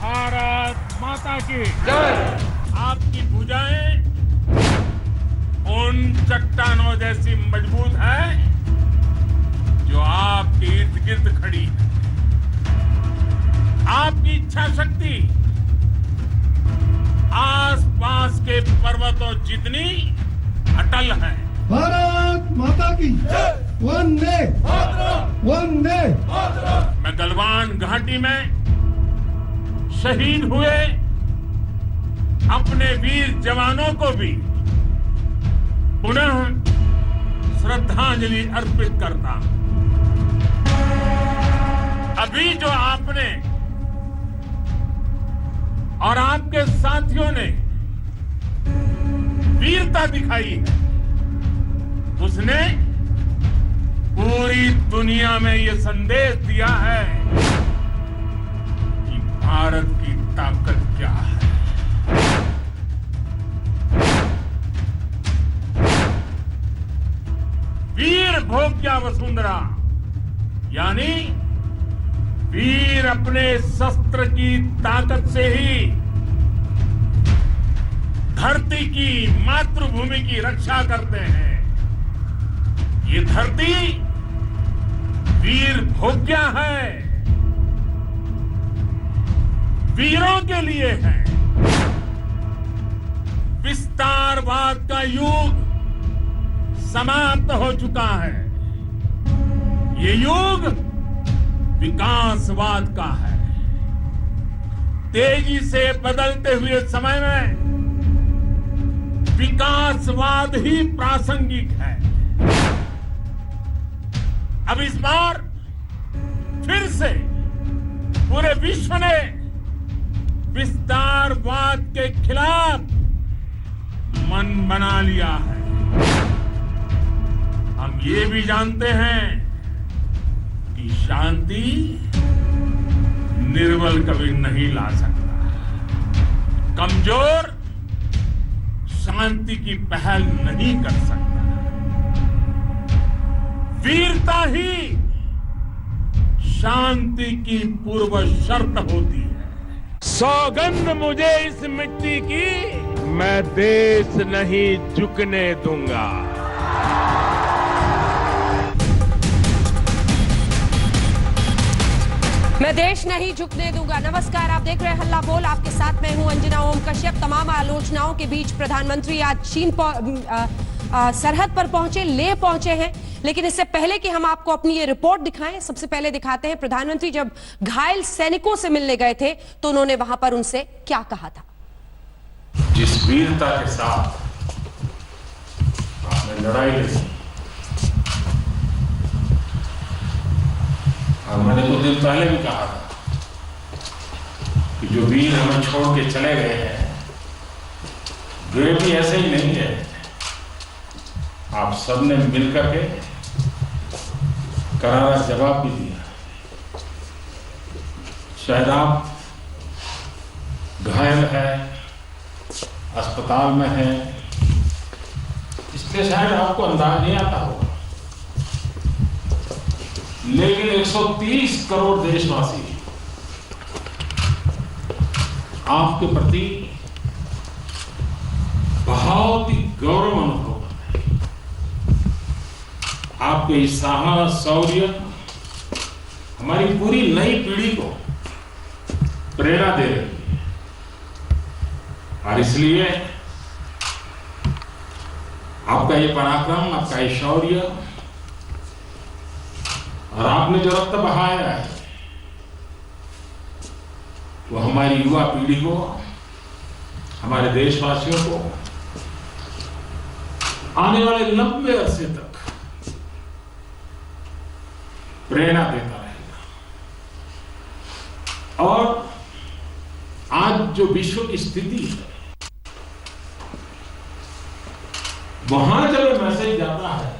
भारत माता की जय। आपकी भुजाएं उन चट्टानों जैसी मजबूत है जो आपके इर्द गिर्द खड़ी है। आपकी इच्छा शक्ति आसपास के पर्वतों जितनी अटल है। भारत माता की वंदे वंदे। मैं गलवान घाटी में शहीद हुए अपने वीर जवानों को भी पुनः श्रद्धांजलि अर्पित करता हूं। अभी जो आपने और आपके साथियों ने वीरता दिखाई है, उसने पूरी दुनिया में यह संदेश दिया है कि भारत की ताकत क्या है। वीर भोग्या वसुंधरा, यानी वीर अपने शस्त्र की ताकत से ही धरती की, मातृभूमि की रक्षा करते हैं। ये धरती वीर भोग्या है, वीरों के लिए है। विस्तारवाद का युग समाप्त हो चुका है। ये युग विकासवाद का है। तेजी से बदलते हुए समय में विकासवाद ही प्रासंगिक है। अब इस बार फिर से पूरे विश्व ने विस्तारवाद के खिलाफ मन बना लिया है। हम ये भी जानते हैं कि शांति निर्बल कभी नहीं ला सकता। कमजोर शांति की पहल नहीं कर सकता। वीरता ही शांति की पूर्व शर्त होती है। सौगंध मुझे इस मिट्टी की, मैं देश नहीं झुकने दूंगा। मैं देश नहीं झुकने दूंगा। नमस्कार, आप देख रहे हैं हल्ला बोल। आपके साथ मैं हूं अंजना ओम कश्यप। तमाम आलोचनाओं के बीच प्रधानमंत्री आज चीन सरहद पर पहुंचे, ले पहुंचे हैं। लेकिन इससे पहले कि हम आपको अपनी ये रिपोर्ट दिखाएं, सबसे पहले दिखाते हैं प्रधानमंत्री जब घायल सैनिकों से मिलने गए थे तो उन्होंने वहां पर उनसे क्या कहा था। जिस वीरता के साथ आपने लड़ाई लड़ी, और मैंने कुछ दिन पहले भी कहा था कि जो वीर हमें छोड़ के चले गए हैं वे भी ऐसे ही नहीं है। आप सबने मिलकर के करारा जवाब भी दिया। शायद आप घायल है, अस्पताल में है, इसलिए शायद आपको अंदाज नहीं आता होगा, लेकिन 130 करोड़ देशवासी आपके प्रति बहुत ही गौरव अनुभव करते हैं। आपके इस साहस, शौर्य हमारी पूरी नई पीढ़ी को प्रेरणा दे रही है। और इसलिए आपका ये पराक्रम, आपका ये शौर्य और आपने जो रक्त बहाया है वो हमारी युवा पीढ़ी को, हमारे देशवासियों को आने वाले लंबे अरसे तक प्रेरणा देता रहेगा। और आज जो विश्व की स्थिति है, वहां जब ये मैसेज जाता है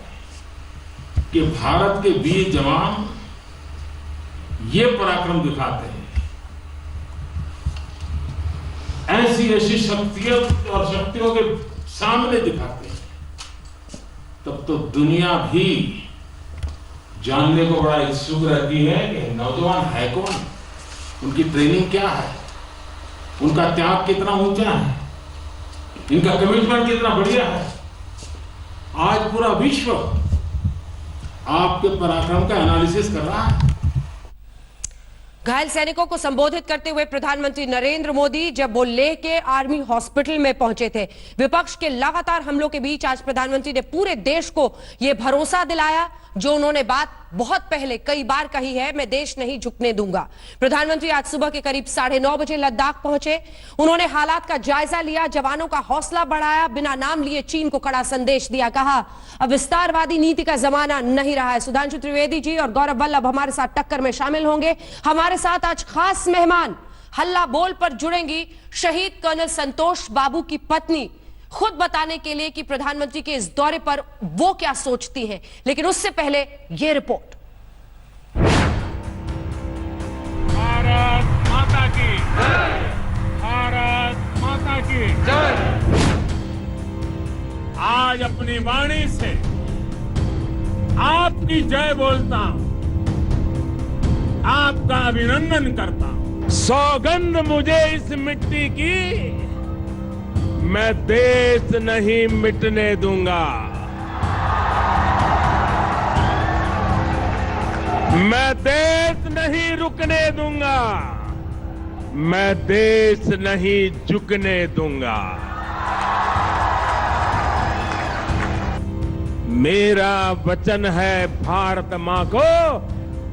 कि भारत के वीर जवान ये पराक्रम दिखाते हैं, ऐसी ऐसी शक्तियों और शक्तियों के सामने दिखाते हैं, तब तो दुनिया भी जानने को बड़ा इच्छुक रहती है कि नौजवान है कौन, उनकी ट्रेनिंग क्या है, उनका त्याग कितना ऊंचा है, इनका कमिटमेंट कितना बढ़िया है। आज पूरा विश्व आपके पराक्रम का एनालिसिस कर रहा है। घायल सैनिकों को संबोधित करते हुए प्रधानमंत्री नरेंद्र मोदी जब वो लेह के आर्मी हॉस्पिटल में पहुंचे थे, विपक्ष के लगातार हमलों के बीच आज प्रधानमंत्री ने पूरे देश को यह भरोसा दिलाया जो उन्होंने बात बहुत पहले कई बार कही है, मैं देश नहीं झुकने दूंगा। प्रधानमंत्री आज सुबह के करीब 9:30 बजे लद्दाख पहुंचे। उन्होंने हालात का जायजा लिया, जवानों का हौसला बढ़ाया, बिना नाम लिए चीन को कड़ा संदेश दिया। कहा अब विस्तारवादी नीति का जमाना नहीं रहा है। सुधांशु त्रिवेदी जी और गौरव वल्लभ हमारे साथ टक्कर में शामिल होंगे। हमारे साथ आज खास मेहमान हल्ला बोल पर जुड़ेंगी शहीद कर्नल संतोष बाबू की पत्नी, खुद बताने के लिए कि प्रधानमंत्री के इस दौरे पर वो क्या सोचती हैं। लेकिन उससे पहले ये रिपोर्ट। भारत माता की जय, भारत माता की जय। आज अपनी वाणी से आपकी जय बोलता हूं, आपका अभिनंदन करता हूं। सौगंध मुझे इस मिट्टी की, मैं देश नहीं मिटने दूंगा, मैं देश नहीं रुकने दूंगा, मैं देश नहीं झुकने दूंगा। मेरा वचन है भारत मां को,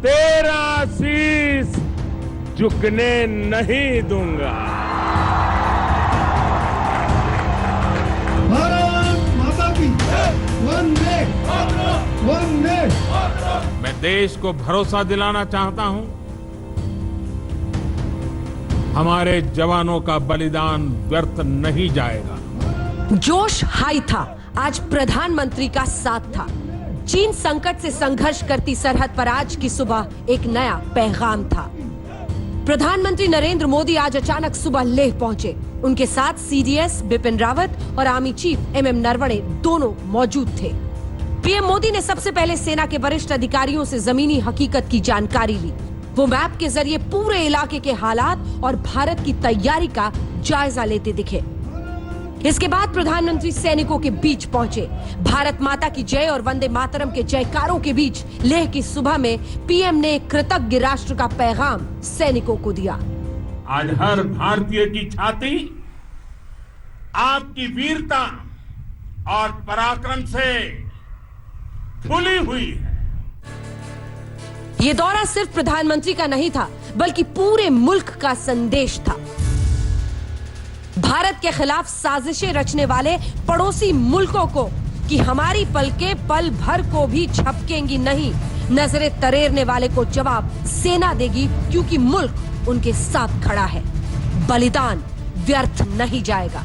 तेरा शीश झुकने नहीं दूंगा। भारत माता की वंदे वंदे। मैं देश को भरोसा दिलाना चाहता हूं, हमारे जवानों का बलिदान व्यर्थ नहीं जाएगा। जोश हाई था, आज प्रधानमंत्री का साथ था। चीन संकट से संघर्ष करती सरहद पर आज की सुबह एक नया पैगाम था। प्रधानमंत्री नरेंद्र मोदी आज अचानक सुबह लेह पहुंचे। उनके साथ सीडीएस बिपिन रावत और आर्मी चीफ एमएम नरवणे दोनों मौजूद थे। पीएम मोदी ने सबसे पहले सेना के वरिष्ठ अधिकारियों से जमीनी हकीकत की जानकारी ली। वो मैप के जरिए पूरे इलाके के हालात और भारत की तैयारी का जायजा लेते दिखे। इसके बाद प्रधानमंत्री सैनिकों के बीच पहुंचे। भारत माता की जय और वंदे मातरम के जयकारों के बीच लेह की सुबह में पीएम ने कृतज्ञ राष्ट्र का पैगाम सैनिकों को दिया। आज हर भारतीय की छाती आपकी वीरता और पराक्रम से फूली हुई है। ये दौरा सिर्फ प्रधानमंत्री का नहीं था, बल्कि पूरे मुल्क का संदेश था। भारत के खिलाफ साजिशें रचने वाले पड़ोसी मुल्कों को कि हमारी पलकें पल भर को भी झपकेंगी नहीं, नजरें तरेरने वाले को जवाब सेना देगी, क्योंकि मुल्क उनके साथ खड़ा है। बलिदान व्यर्थ नहीं जाएगा।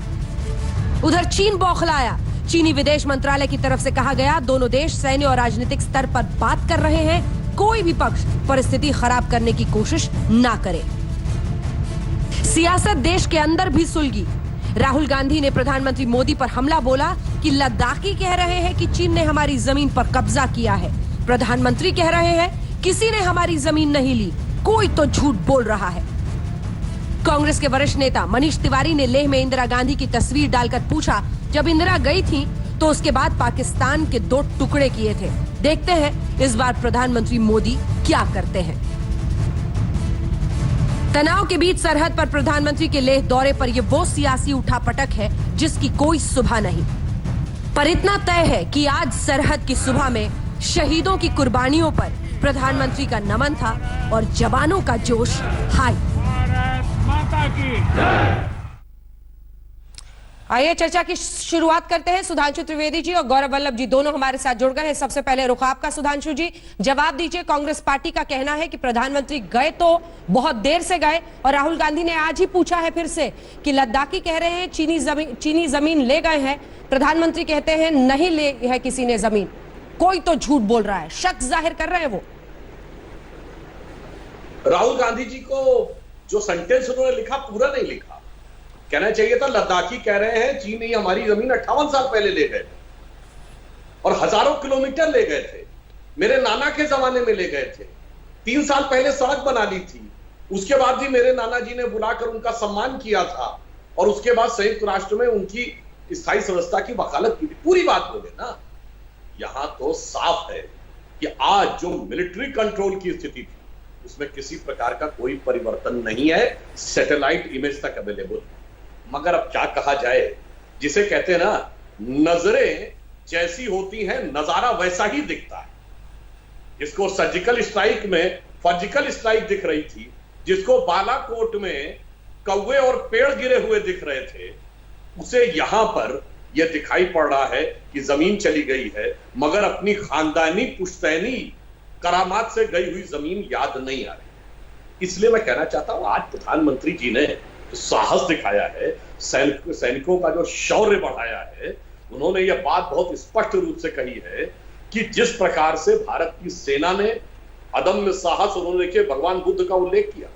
उधर चीन बौखलाया। चीनी विदेश मंत्रालय की तरफ से कहा गया, दोनों देश सैन्य और राजनीतिक स्तर पर बात कर रहे हैं, कोई भी पक्ष परिस्थिति खराब करने की कोशिश ना करे। सियासत देश के अंदर भी सुलगी। राहुल गांधी ने प्रधानमंत्री मोदी पर हमला बोला कि लद्दाखी कह रहे हैं कि चीन ने हमारी जमीन पर कब्जा किया है। प्रधानमंत्री कह रहे हैं किसी ने हमारी जमीन नहीं ली, कोई तो झूठ बोल रहा है। कांग्रेस के वरिष्ठ नेता मनीष तिवारी ने लेह में इंदिरा गांधी की तस्वीर डालकर पूछा, जब इंदिरा गई थी तो उसके बाद पाकिस्तान के 2 टुकड़े किए थे। देखते हैं इस बार प्रधानमंत्री मोदी क्या करते हैं। तनाव के बीच सरहद पर प्रधानमंत्री के लेह दौरे पर यह वो सियासी उठापटक है जिसकी कोई सुबह नहीं, पर इतना तय है कि आज सरहद की सुबह में शहीदों की कुर्बानियों पर प्रधानमंत्री का नमन था और जवानों का जोश हाई। भारत माता की जय। आइए चर्चा की शुरुआत करते हैं। सुधांशु त्रिवेदी जी और गौरव वल्लभ जी दोनों हमारे साथ जुड़ गए हैं। सबसे पहले रुख आपका सुधांशु जी, जवाब दीजिए। कांग्रेस पार्टी का कहना है कि प्रधानमंत्री गए तो बहुत देर से गए और राहुल गांधी ने आज ही पूछा है फिर से कि लद्दाखी कह रहे हैं चीनी जमीन ले गए हैं, प्रधानमंत्री कहते हैं नहीं ले है किसी ने जमीन, कोई तो झूठ बोल रहा है, शक जाहिर कर रहे हैं वो। राहुल गांधी जी को जो सेंटेंस उन्होंने लिखा पूरा नहीं लिखा। कहना चाहिए था लद्दाखी कह रहे हैं चीन ने हमारी जमीन 58 साल पहले ले गए और हजारों किलोमीटर ले गए थे, मेरे नाना के जमाने में ले गए थे, 3 साल पहले सड़क बना ली थी, उसके बाद भी मेरे नाना जी ने बुलाकर उनका सम्मान किया था और उसके बाद संयुक्त राष्ट्र में उनकी स्थायी सदस्यता की वकालत की थी। पूरी बात बोले ना, यहां तो साफ है कि आज जो मिलिट्री कंट्रोल की स्थिति थी उसमें किसी प्रकार का कोई परिवर्तन नहीं है, सैटेलाइट इमेज तक अवेलेबल। मगर अब क्या कहा जाए, जिसे कहते हैं ना, नजरें जैसी होती हैं नजारा वैसा ही दिखता है। जिसको सर्जिकल स्ट्राइक में सर्जिकल स्ट्राइक दिख रही थी, जिसको बालाकोट में कौवे और पेड़ गिरे हुए दिख रहे थे, उसे यहां पर यह दिखाई पड़ रहा है कि जमीन चली गई है, मगर अपनी खानदानी पुश्तैनी करामात से गई हुई जमीन याद नहीं आ रही। इसलिए मैं कहना चाहता हूं, आज प्रधानमंत्री जी ने जो साहस दिखाया है, सैनिकों का जो शौर्य बढ़ाया है, उन्होंने यह बात बहुत स्पष्ट रूप से कही है कि जिस प्रकार से भारत की सेना ने अदम्य साहस, उन्होंने देखिए भगवान बुद्ध का उल्लेख किया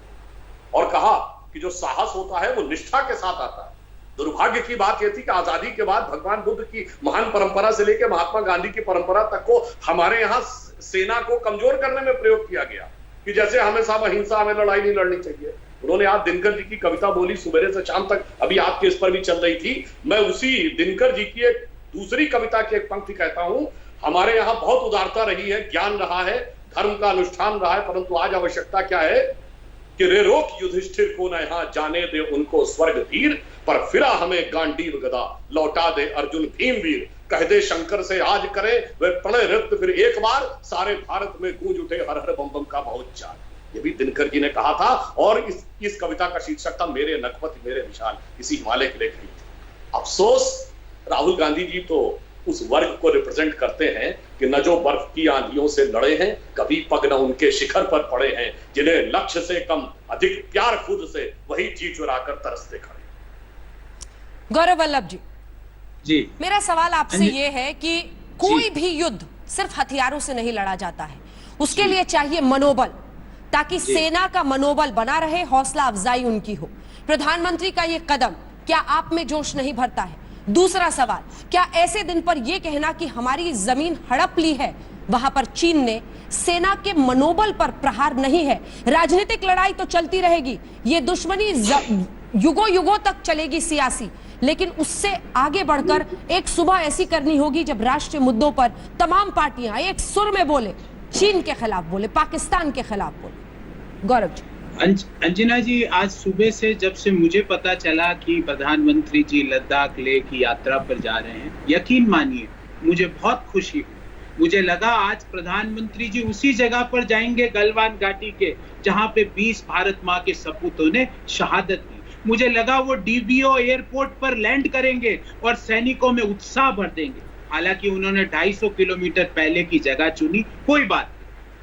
और कहा कि जो साहस होता है वो निष्ठा के साथ आता है। दुर्भाग्य की बात यह थी कि आजादी के बाद भगवान बुद्ध की महान परंपरा से लेकर महात्मा गांधी की परंपरा तक को हमारे यहाँ सेना को कमजोर करने में प्रयोग किया गया कि जैसे हमें सब अहिंसा, हमें लड़ाई नहीं लड़नी चाहिए। उन्होंने आज दिनकर जी की कविता बोली सुबह से शाम तक, अभी आपके इस पर भी चल रही थी। मैं उसी दिनकर जी की एक दूसरी कविता की एक पंक्ति कहता हूं, हमारे यहाँ बहुत उदारता रही है, ज्ञान रहा है, धर्म का अनुष्ठान रहा है, परंतु आज आवश्यकता क्या है कि रे रोक युधिष्ठिर को न यहाँ जाने दे उनको स्वर्ग धीर, पर फिरा हमें गांडीव गदा लौटा दे अर्जुन भीम वीर, कह दे शंकर से आज करे वे पड़े रक्त फिर एक बार, सारे भारत में गूंज उठे हर हर बम बम का बहुचार। ये भी दिनकर जी ने कहा था और इस कविता का शीर्षक था मेरे नखपति मेरे विशाल, इसी हिमालय के लेख रही थी। अफसोस राहुल गांधी जी तो उस वर्ग को रिप्रेजेंट करते हैं कि न जो बर्फ की आंधियों से लड़े हैं, कभी पग न उनके शिखर पर पड़े हैं, जिन्हें लक्ष्य से कम अधिक प्यार खुद से, वही जी चुराकर तरसते खड़े। गौरव वल्लभ जी, जी मेरा सवाल आपसे ये है कि कोई भी युद्ध सिर्फ हथियारों से नहीं लड़ा जाता है, उसके लिए चाहिए मनोबल, ताकि सेना का मनोबल बना रहे, हौसला अफजाई उनकी हो। प्रधानमंत्री का ये कदम क्या आप में जोश नहीं भरता है? दूसरा सवाल, क्या ऐसे दिन पर यह कहना कि हमारी जमीन हड़प ली है, वहां पर चीन ने सेना के मनोबल पर प्रहार नहीं है? राजनीतिक लड़ाई तो चलती रहेगी, ये दुश्मनी युगों युगों तक चलेगी सियासी, लेकिन उससे आगे बढ़कर एक सुबह ऐसी करनी होगी जब राष्ट्रीय मुद्दों पर तमाम पार्टियां एक सुर में बोले, चीन के खिलाफ बोले, पाकिस्तान के खिलाफ बोले। गौरव जी। अंजना जी, आज सुबह से जब से मुझे पता चला कि प्रधानमंत्री जी लद्दाख लेह की यात्रा पर जा रहे हैं, यकीन मानिए मुझे बहुत खुशी हुई। मुझे लगा आज प्रधानमंत्री जी उसी जगह पर जाएंगे गलवान घाटी के जहां पे 20 भारत माँ के सपूतों ने शहादत दी। मुझे लगा वो डीबीओ एयरपोर्ट पर लैंड करेंगे और सैनिकों में उत्साह भर देंगे। हालांकि उन्होंने 250 किलोमीटर पहले की जगह चुनी, कोई बात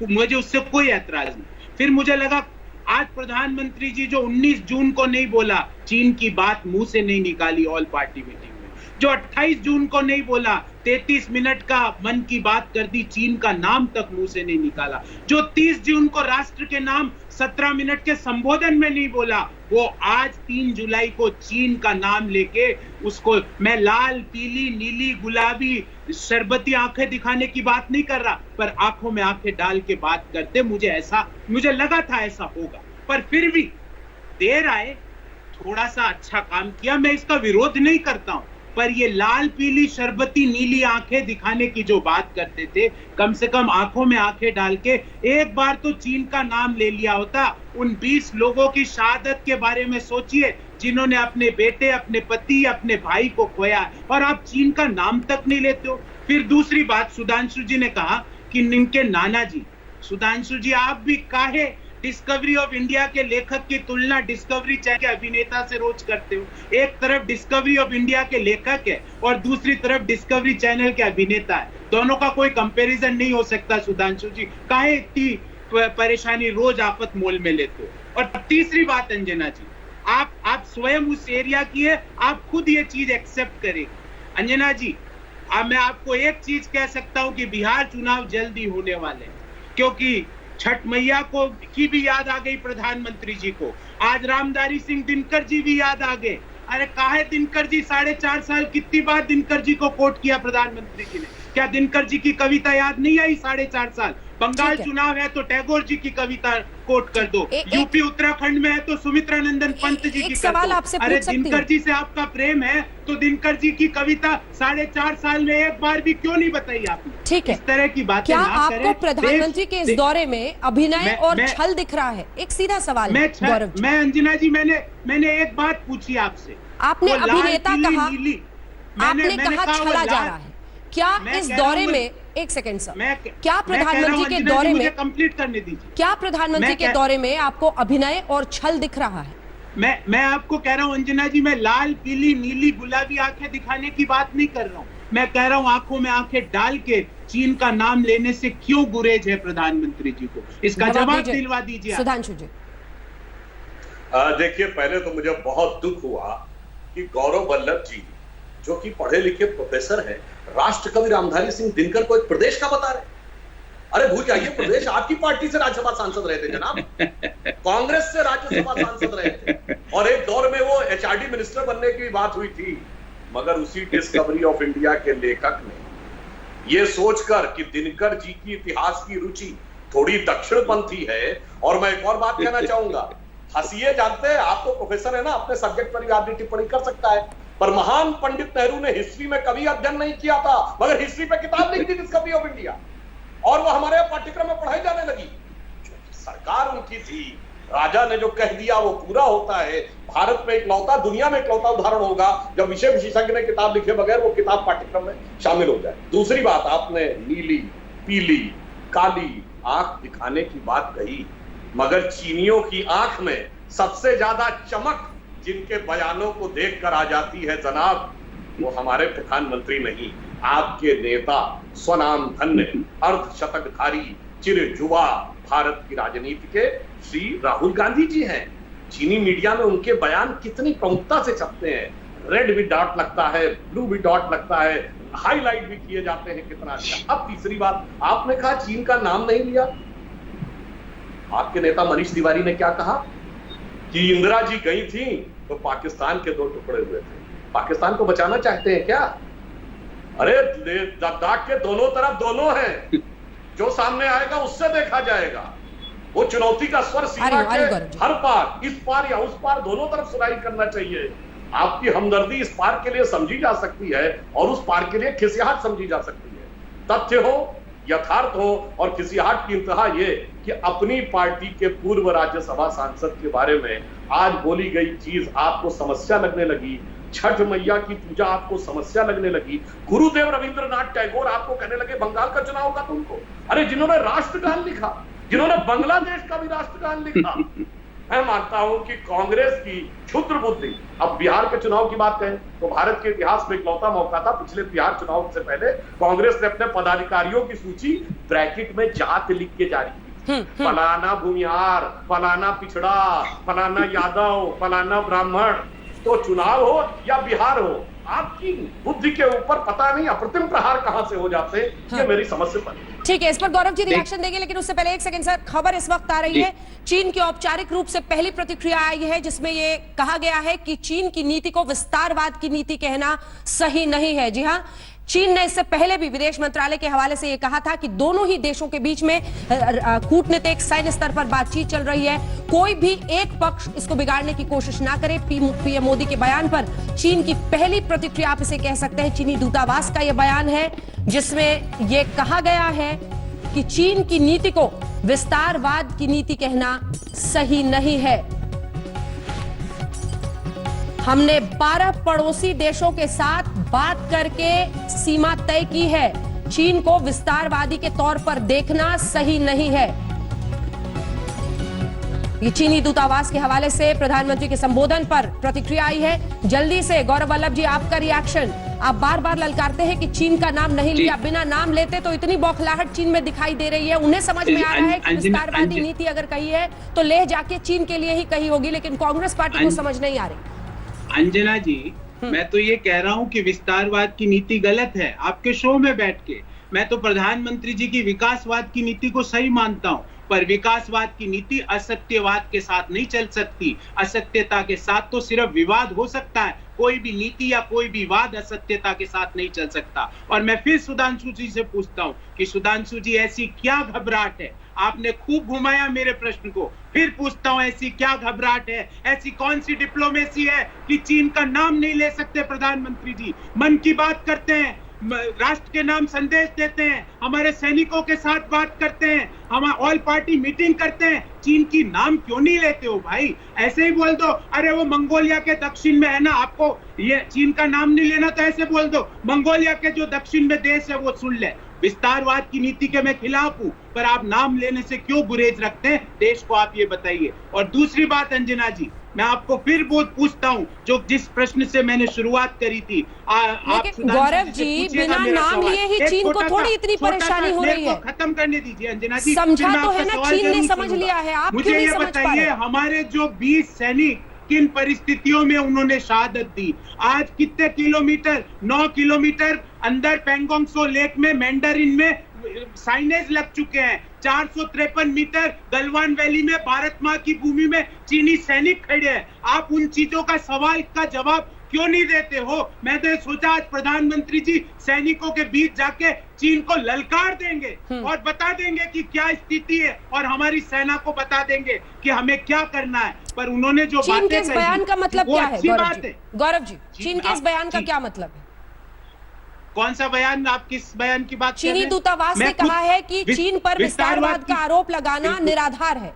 नहीं, मुझे उससे कोई ऐतराज नहीं। फिर मुझे लगा आज प्रधानमंत्री जी जो 19 जून को नहीं बोला, चीन की बात मुंह से नहीं निकाली ऑल पार्टी मीटिंग में, जो 28 जून को नहीं बोला, 33 मिनट का मन की बात कर दी, चीन का नाम तक मुंह से नहीं निकाला, जो 30 जून को राष्ट्र के नाम 17 मिनट के संबोधन में नहीं बोला, वो आज 3 जुलाई को चीन का नाम लेके उसको, मैं लाल पीली नीली गुलाबी शरबती आंखें दिखाने की बात नहीं कर रहा, पर आंखों में आंखें डाल के बात करते, मुझे लगा था ऐसा होगा, पर फिर भी देर आए, थोड़ा सा अच्छा काम किया। मैं इसका विरोध नहीं करता हूं, पर ये लाल पीली शरबती नीली आंखें दिखाने की जो बात करते थे, कम से कम आंखों में आंखें डाल के एक बार तो चीन का नाम ले लिया होता। उन 20 लोगों की शहादत के बारे में सोचिए जिन्होंने अपने बेटे, अपने पति, अपने भाई को खोया, और आप चीन का नाम तक नहीं लेते हो। फिर दूसरी बात, सुधांशु जी ने कहा कि इनके नाना जी, सुधांशु जी आप भी काहे डिस्कवरी ऑफ इंडिया के लेखक की तुलना डिस्कवरी चैनल के अभिनेता से रोज करते हो? एक तरफ डिस्कवरी ऑफ इंडिया के लेखक है और दूसरी तरफ डिस्कवरी चैनल के अभिनेता है, दोनों का कोई कंपैरिजन नहीं हो सकता। सुधांशु जी काहे इतनी परेशानी रोज आफत मोल में लेते हो? और तीसरी बात अंजना जी, आप स्वयं उस एरिया की है, आप खुद ये चीज एक्सेप्ट करें। अंजना जी, मैं आपको एक चीज कह सकता हूं कि बिहार चुनाव जल्दी होने वाले हैं, क्योंकि छठ मैया को की भी याद आ गई प्रधानमंत्री जी को, आज रामधारी सिंह दिनकर जी भी याद आ गए। अरे काहे दिनकर जी 4.5 साल, कितनी बार दिनकर जी को कोट किया प्रधानमंत्री जी ने? क्या दिनकर जी की कविता याद नहीं आई 4.5 साल? बंगाल ठीक है। चुनाव है तो टैगोर जी की कविता कोट कर दो, एक- यूपी उत्तराखंड में है तो सुमित्रा नंदन पंत जी एक की कर सवाल दो। आपसे अरे पूछ सकती हूँ? दिनकर जी से आपका प्रेम है तो दिनकर जी की कविता 4.5 साल में एक बार भी क्यों नहीं बताई आपने? ठीक है। इस तरह की बातें क्या ना आपको करें। प्रधानमंत्री के इस दौरे में अभिनय मैं- और मैं- छल दिख रहा है? एक सीधा सवाल है, गौरव जी। मैं अंजना जी मैंने एक बात पूछी आपसे, आपने वो लाल, अभिनेता पीली, कहा, नीली, आपने कहा वो छला जा लाल- रहा है। क्या मैं इस कह रहा हूं दौरे मैं- में, एक सेकंड सर, मैं क्या मैं कह रहा हूं, प्रधानमंत्री के अंजना जी, दौरे मुझे में, कंप्लीट करने दीजिए। क्या प्रधानमंत्री मैं के कह- दौरे में आपको अभिनय और छल दिख रहा है? मैं आपको कह रहा हूं अंजना जी, मैं लाल, पीली, नीली, गुलाबी आंखें दिखाने की बात नहीं कर रहा हूं। मैं कह रहा हूं आंखों में आंखें डाल के चीन का नाम लेने से क्यों गुरेज है प्रधानमंत्री जी को? इसका जवाब दीजिए। दिलवा दीजिए आप। सुधांशु जी। देखिए, पहले तो मुझे बहुत दुख हुआ कि गौरव वल्लभ जी, जो कि पढ़े लिखे प्रोफेसर हैं, राष्ट्रकवि रामधारी सिंह दिनकर को एक प्रदेश का बता रहे। अरे भूल जाइए, प्रदेश आपकी पार्टी से राज्यसभा सांसद रहे थे जनाब, कांग्रेस से राज्यसभा सांसद रहे थे, और एक दौर में वो एचआरडी मिनिस्टर बनने की बात हुई थी। मगर उसी डिस्कवरी ऑफ इंडिया के लेखक ने ये सोचकर कि दिनकर जी की इतिहास की रुचि थोड़ी दक्षिणपंथी है, और मैं एक और बात कहना चाहूंगा, हंसिए, जानते हैं आप तो प्रोफेसर है ना, अपने सब्जेक्ट पर भी आदमी टिप्पणी कर सकता है, पर महान पंडित नेहरू ने हिस्ट्री में कभी अध्ययन नहीं किया था, मगर हिस्ट्री पे किताब लिख दी डिस्कवरी ऑफ इंडिया, और वो हमारे पाठ्यक्रम में पढ़ाई जाने लगी। सरकार उनकी थी, राजा ने जो कह दिया वो पूरा होता है। भारत में इकलौता, दुनिया में इकलौता उदाहरण होगा जब विषय विशेषज्ञ ने किताब लिखे बगैर वो किताब पाठ्यक्रम में शामिल हो जाए। दूसरी बात, आपने नीली, पीली, काली आंख दिखाने की बात कही, मगर चीनियों की आंख में सबसे ज्यादा चमक जिनके बयानों को देखकर आ जाती है जनाब, वो हमारे प्रधानमंत्री नहीं, आपके नेता, स्वनाम धन्य, अर्धशतकधारी, चिरजुआ भारत की राजनीति के श्री राहुल गांधी जी हैं। चीनी मीडिया में उनके बयान कितनी प्रमुखता से छपते हैं, रेड भी डॉट लगता है, ब्लू भी डॉट लगता है, हाईलाइट भी किए जाते हैं, कितना अच्छा। अब तीसरी बात, आपने कहा चीन का नाम नहीं लिया। आपके नेता मनीष तिवारी ने क्या कहा कि इंदिरा जी गई थी तो पाकिस्तान के 2 टुकड़े हुए थे। पाकिस्तान को बचाना चाहते हैं क्या? अरे लद्दाख के दोनों तरफ दोनों हैं, जो सामने आएगा उससे देखा जाएगा। वो चुनौती का स्वर सीमा के हर पार, इस पार या उस पार, दोनों तरफ सुनाई करना चाहिए। आपकी हमदर्दी इस पार के लिए समझी जा सकती है और उस पार के लिए खिसियाहट समझी जा सकती है। तथ्य हो, यथार्थ हो, और खिसियाहट की इंतहा ये कि अपनी पार्टी के पूर्व राज्यसभा सांसद के बारे में आज बोली गई चीज आपको समस्या लगने लगी, छठ मैया की पूजा आपको समस्या लगने लगी, गुरुदेव रविंद्रनाथ टैगोर आपको कहने लगे बंगाल का चुनाव होगा तुमको। अरे जिन्होंने राष्ट्रगान लिखा, जिन्होंने बांग्लादेश का भी राष्ट्रगान लिखा, मैं मानता हूं कि कांग्रेस की क्षुद्र बुद्धि। अब बिहार के चुनाव की बात करें तो भारत के इतिहास में इकलौता मौका था, पिछले बिहार चुनाव से पहले कांग्रेस ने अपने पदाधिकारियों की सूची ब्रैकेट में जात लिख के जारी की, फलाना भूमिहार, फलाना पिछड़ा, फलाना यादव, फलाना ब्राह्मण। तो चुनाव हो या बिहार हो, आपकी बुद्धि के ऊपर पता नहीं अप्रतिम प्रहार कहां से हो जाते हैं, ये मेरी समझ से परे। ठीक है, इस पर गौरव जी रिएक्शन देंगे, लेकिन उससे पहले एक सेकंड सर, खबर इस वक्त आ रही है, चीन की औपचारिक रूप से पहली प्रतिक्रिया आई है जिसमें ये कहा गया है कि चीन की नीति को विस्तारवाद की नीति कहना सही नहीं है। जी हाँ, चीन ने इससे पहले भी विदेश मंत्रालय के हवाले से यह कहा था कि दोनों ही देशों के बीच में कूटनीतिक सैन्य स्तर पर बातचीत चल रही है, कोई भी एक पक्ष इसको बिगाड़ने की कोशिश ना करे। पीएम मोदी के बयान पर चीन की पहली प्रतिक्रिया, आप इसे कह सकते हैं, चीनी दूतावास का यह बयान है जिसमें यह कहा गया है कि चीन की नीति को विस्तारवाद की नीति कहना सही नहीं है। हमने 12 पड़ोसी देशों के साथ बात करके सीमा तय की है, चीन को विस्तारवादी के तौर पर देखना सही नहीं है। ये चीनी दूतावास के हवाले से प्रधानमंत्री के संबोधन पर प्रतिक्रिया आई है। जल्दी से गौरव वल्लभ जी, आपका रिएक्शन। आप बार बार ललकारते हैं कि चीन का नाम नहीं लिया, बिना नाम लेते तो इतनी बौखलाहट चीन में दिखाई दे रही है। उन्हें समझ में आ रहा है कि विस्तारवादी नीति अगर कही है तो लेह जाके चीन के लिए ही कही होगी, लेकिन कांग्रेस पार्टी को समझ नहीं आ रही। अंजना जी, मैं तो ये कह रहा हूं कि विस्तारवाद की नीति गलत है। आपके शो में बैठ के मैं तो प्रधानमंत्री जी की विकासवाद की नीति को सही मानता हूं, पर विकासवाद की नीति असत्यवाद के साथ नहीं चल सकती। असत्यता के साथ तो सिर्फ विवाद हो सकता है, कोई भी नीति या कोई भी वाद असत्यता के साथ नहीं चल सकता। और मैं फिर सुधांशु जी से पूछता हूं कि सुधांशु जी ऐसी क्या घबराहट है, आपने खूब घुमाया मेरे प्रश्न को, फिर पूछता हूं ऐसी क्या घबराहट है, ऐसी कौन सी डिप्लोमेसी है कि चीन का नाम नहीं ले सकते प्रधानमंत्री जी? मन की बात करते हैं, राष्ट्र के नाम संदेश देते हैं, हमारे सैनिकों के साथ बात करते हैं, हम ऑल पार्टी मीटिंग करते हैं, चीन की नाम क्यों नहीं लेते हो भाई? ऐसे ही बोल दो, अरे वो मंगोलिया के दक्षिण में है ना, आपको ये चीन का नाम नहीं लेना तो ऐसे बोल दो मंगोलिया के जो दक्षिण में देश है वो सुन ले। विस्तारवाद की नीति के मैं खिलाफ हूं, पर आप नाम लेने से क्यों गुरेज रखते हैं देश को, आप ये बताइए। और दूसरी बात अंजना जी, मैं आपको फिर पूछता हूं जो जिस प्रश्न से मैंने शुरुआत करी थी, लेकिन गौरव जी बिना नाम लिए ही चीन को थोड़ी इतनी परेशानी हो रही है। खत्म करने दीजिए अंजना जी, समझा तो है ना, चीन ने समझ लिया है, आप क्यों नहीं समझ पा रहे? मुझे ये बताइए, हमारे जो 20 सैनिक किन परिस्थितियों में उन्होंने शहादत दी? आज कितने किलोमीटर, 9 किलोमीटर अंदर पेंगोंग सो लेक में मैंडरिन में साइनेज लग चुके हैं। 453 मीटर गलवान वैली में भारत मां की भूमि में चीनी सैनिक खड़े हैं। आप उन चीजों का सवाल का जवाब क्यों नहीं देते हो? मैं तो सोचा आज प्रधानमंत्री जी सैनिकों के बीच जाके चीन को ललकार देंगे और बता देंगे कि क्या स्थिति है, और हमारी सेना को बता देंगे कि हमें क्या करना है। पर उन्होंने जो चीन के इस बयान का मतलब क्या है गौरव जी? चीन के इस बयान का क्या मतलब है? कौन सा बयान? आप किस बयान की बात कर रहे हैं? चीनी दूतावास ने कहा है कि चीन पर विस्तारवाद का आरोप लगाना निराधार है।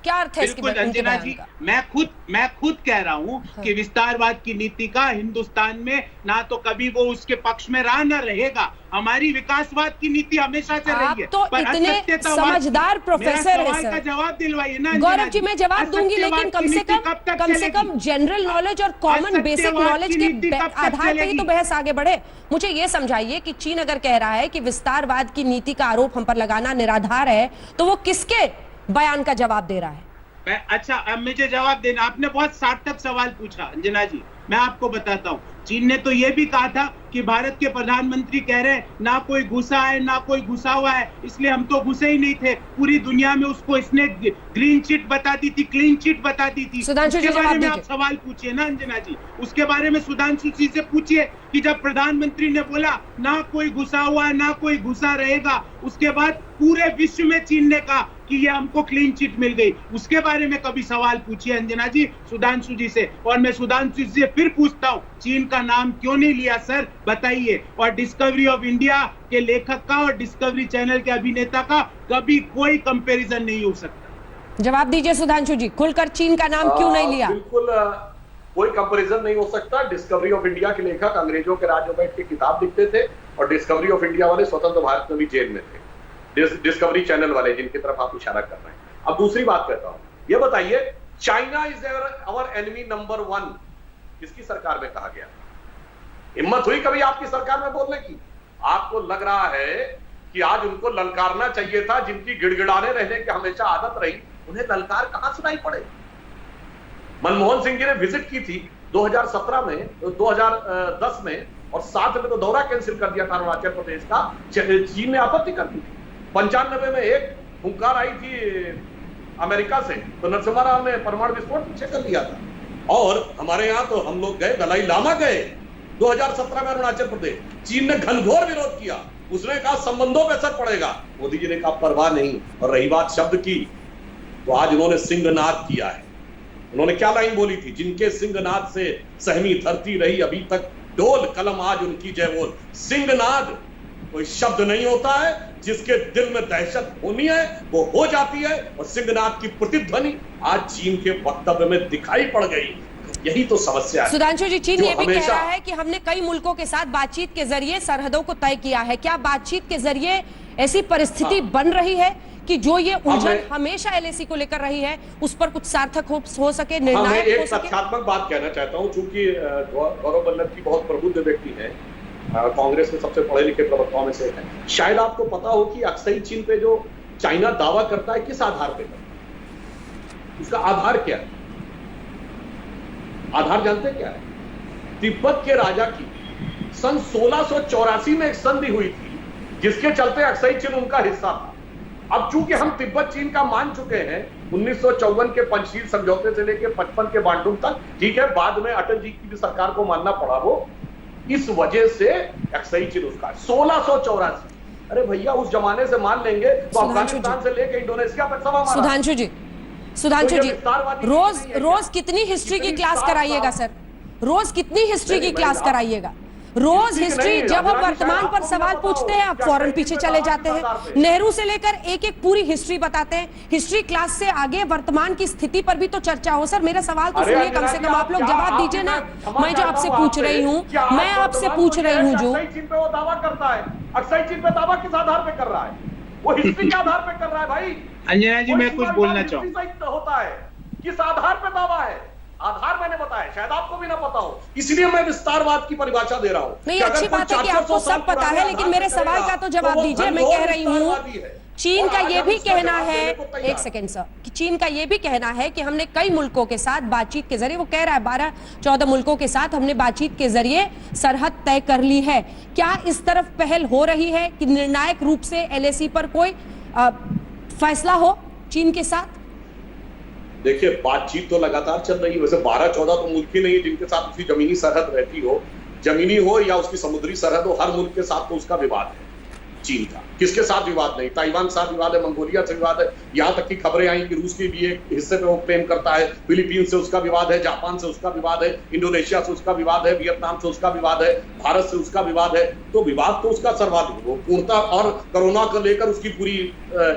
क्या अर्थ है इसके अंजना जी, मैं खुद कह रहा हूं कि विस्तारवाद की नीति का हिंदुस्तान में ना तो कभी वो उसके पक्ष में रहा ना रहेगा। हमारी विकासवाद की नीति हमेशा से रही है। तो इतने समझदार प्रोफेसर हैं सर, जवाब दिलवाइए ना। गौरव जी मैं जवाब दूंगी, लेकिन कम से कम जनरल नॉलेज और कॉमन बेसिक नॉलेज के आधार पर ही तो बहस आगे बढ़े। मुझे ये समझाइए कि चीन अगर कह रहा है कि विस्तारवाद की नीति का आरोप हम पर लगाना निराधार है, तो वो किसके बयान का जवाब दे रहा है? अच्छा, अब मुझे जवाब देना। आपने बहुत सार्थक सवाल पूछा अंजना जी, मैं आपको बताता हूं। चीन ने तो यह भी कहा था कि भारत के प्रधानमंत्री कह रहे हैं ना कोई घुसा है ना कोई घुसा हुआ है, इसलिए हम तो घुसे ही नहीं थे। पूरी दुनिया में उसको इसने ग्रीन चिट बता दी थी, क्लीन चिट बता दी थी। उसके बारे में आप सवाल पूछिए ना अंजना जी, उसके बारे में सुधांशु जी से पूछिए कि जब प्रधानमंत्री ने बोला ना कोई घुसा हुआ है ना कोई घुसा रहेगा, उसके बाद पूरे विश्व में चीन ने कहा कि ये हमको क्लीन चिट मिल गई। उसके बारे में कभी सवाल पूछिए अंजना जी सुधांशु जी से। और मैं सुधांशु जी से फिर पूछता हूँ, चीन का नाम क्यों नहीं लिया सर, बताइए। और डिस्कवरी ऑफ इंडिया के लेखक का और डिस्कवरी चैनल के अभिनेता का कभी कोई कंपैरिजन नहीं हो सकता। जवाब दीजिए सुधांशु जी, खुलकर चीन का नाम क्यों नहीं लिया? बिल्कुल कोई कंपैरिजन नहीं हो सकता। डिस्कवरी ऑफ इंडिया के लेखक अंग्रेजों के राज में बैठ के किताब लिखते थे, और डिस्कवरी ऑफ इंडिया वाले स्वतंत्र भारत में भी जेल में थे। डिस्कवरी चैनल वाले जिनकी तरफ आप इशारा कर रहे हैं। अब दूसरी बात कहता हूं, ये बताइए, China is our enemy number 1 किसकी सरकार में कहा गया? हिम्मत हुई कभी आपकी सरकार में बोलने की? आपको लग रहा है कि आज उनको ललकारना चाहिए था, जिनकी गिड़गिड़ाने रहने की हमेशा आदत रही, उन्हें ललकार कहां सुनाई पड़े? मनमोहन सिंह जी ने विजिट की थी 2017 में, 2010 में, और साथ में तो दौरा कैंसिल कर दिया था अरुणाचल प्रदेश का। चीन ने आपत्ति कर दी थी। 95 में एक हुंकार आई थी अमेरिका से, तो नरसिम्हा राव ने परमाणु विस्फोट पीछे कर लिया था। और हमारे यहां तो हम लोग गए, दलाई लामा गए 2017 में अरुणाचल प्रदेश। चीन ने घनघोर विरोध किया, उसने कहा संबंधों पे असर पड़ेगा, मोदी जी ने कहा परवाह नहीं। और रही बात शब्द की, तो आज उन्होंने सिंहनाद किया है। उन्होंने क्या लाइन बोली थी? जिनके सिंहनाद से सहमी धरती रही अभी तक, डोल कलम आज उनकी जय बोल। सिंहनाद कोई शब्द नहीं होता है, जिसके दिल में दहशत होनी है वो हो जाती है, और सिंहनाद की प्रतिध्वनि आज चीन के वक्तव्य में दिखाई पड़ गई। यही तो समस्या है। सुधांशु जी, चीन ये भी कह रहा है कि हमने कई मुल्कों के साथ बातचीत के जरिए सरहदों को तय किया है। क्या बातचीत के जरिए ऐसी परिस्थिति बन रही है कि जो ये उलझन हमेशा एलएसी को लेकर रही है, उस पर कुछ सार्थक हो सके, निर्णायक हो सके? एक तथ्यात्मक बात कहना चाहता हूं, चूंकि गौरव वल्लभ जी बहुत प्रबुद्ध व्यक्ति हैं, कांग्रेस में सबसे पढ़े लिखे प्रवक्ताओं में से एक है। शायद आपको पता हो कि अक्सई चीन पे जो चाइना दावा करता है, किस आधार पे करता है? उसका आधार क्या है? आधार जानते क्या है? तिब्बत के राजा की सन 1684 में एक संधि हुई थी, जिसके चलते अक्सई चीन उनका हिस्सा था। अब चूंकि हम तिब्बत चीन का मान चुके हैं 1954 के पंचशील समझौते से लेकर 55 के बांडुंग तक, ठीक है, बाद में अटल जी की भी सरकार को मानना पड़ा वो, इस वजह से अक्साई चीन उसका 1684। अरे भैया उस जमाने से मान लेंगे तो अफगानिस्तान से लेकर इंडोनेशिया तक सब हमारा। सुधांशु जी रोज कितनी हिस्ट्री की क्लास कराइएगा सर? रोज कितनी हिस्ट्री की क्लास कराइएगा? रोज हिस्ट्री, जब हम वर्तमान पर सवाल पूछते हैं आप फौरन पीछे चले जाते हैं। नेहरू से लेकर एक एक पूरी हिस्ट्री बताते हैं। हिस्ट्री क्लास से आगे वर्तमान की स्थिति पर भी तो चर्चा हो सर। मेरा सवाल तो सुनिए, कम से कम आप लोग जवाब दीजिए ना। मैं जो आपसे पूछ रही हूँ, मैं आपसे पूछ रही हूँ जो चीन पे वो दावा करता है, अक्साई चीन पे दावा किस आधार पे कर रहा है? वो हिस्ट्री के आधार पे कर रहा है भाई। अंजना जी मैं कुछ बोलना चाहूंगा। होता है किस आधार पे दावा है? आधार मैंने बताया, शायद आपको भी ना पता हो, इसलिए मैं विस्तारवाद की परिभाषा दे रहा हूं। नहीं, अच्छी बात है कि आपको सब पता है, लेकिन मेरे सवाल का तो जवाब दीजिए। मैं कह रही हूँ चीन का ये भी कहना है, एक सेकेंड सर, कि चीन का ये भी कहना है कि हमने कई मुल्कों के साथ बातचीत के जरिए, वो कह रहा है 12-14 मुल्कों के साथ हमने बातचीत के जरिए सरहद तय कर ली है। क्या इस तरफ पहल हो रही है कि निर्णायक रूप से एलएसी पर कोई फैसला हो चीन के साथ? देखिए बातचीत तो लगातार चल रही है। वैसे 12-14 तो मुल्क ही नहीं है जिनके साथ उसकी जमीनी सरहद रहती हो, जमीनी हो या उसकी समुद्री सरहद हो, हर मुल्क के साथ तो उसका विवाद है चीन का। किसके साथ विवाद नहीं? ताइवान के साथ विवाद है, मंगोलिया से विवाद है, यहाँ तक की खबरें आई कि रूस के भी एक हिस्से पे वो क्लेम करता है, फिलीपींस से उसका विवाद है, जापान से उसका विवाद है, इंडोनेशिया से उसका विवाद है, वियतनाम से उसका विवाद है, भारत से उसका विवाद है। तो विवाद तो उसका सर्वाधिक, वो पूर्णता और कोरोना को लेकर उसकी पूरी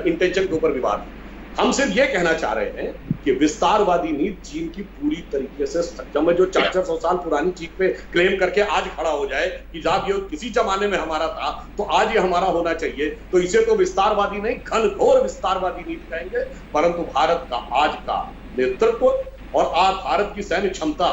इंटेंशन के ऊपर विवाद है। हम सिर्फ ये कहना चाह रहे हैं कि विस्तारवादी नीति चीन की पूरी तरीके से सक्षम है, जो 400 साल पुरानी चीज पे क्लेम करके आज खड़ा हो जाए कि जब ये किसी जमाने में हमारा था तो आज ये हमारा होना चाहिए, तो इसे तो विस्तारवादी नहीं, घनघोर विस्तारवादी नीति कहेंगे। परंतु भारत का आज का नेतृत्व और आज भारत की सैन्य क्षमता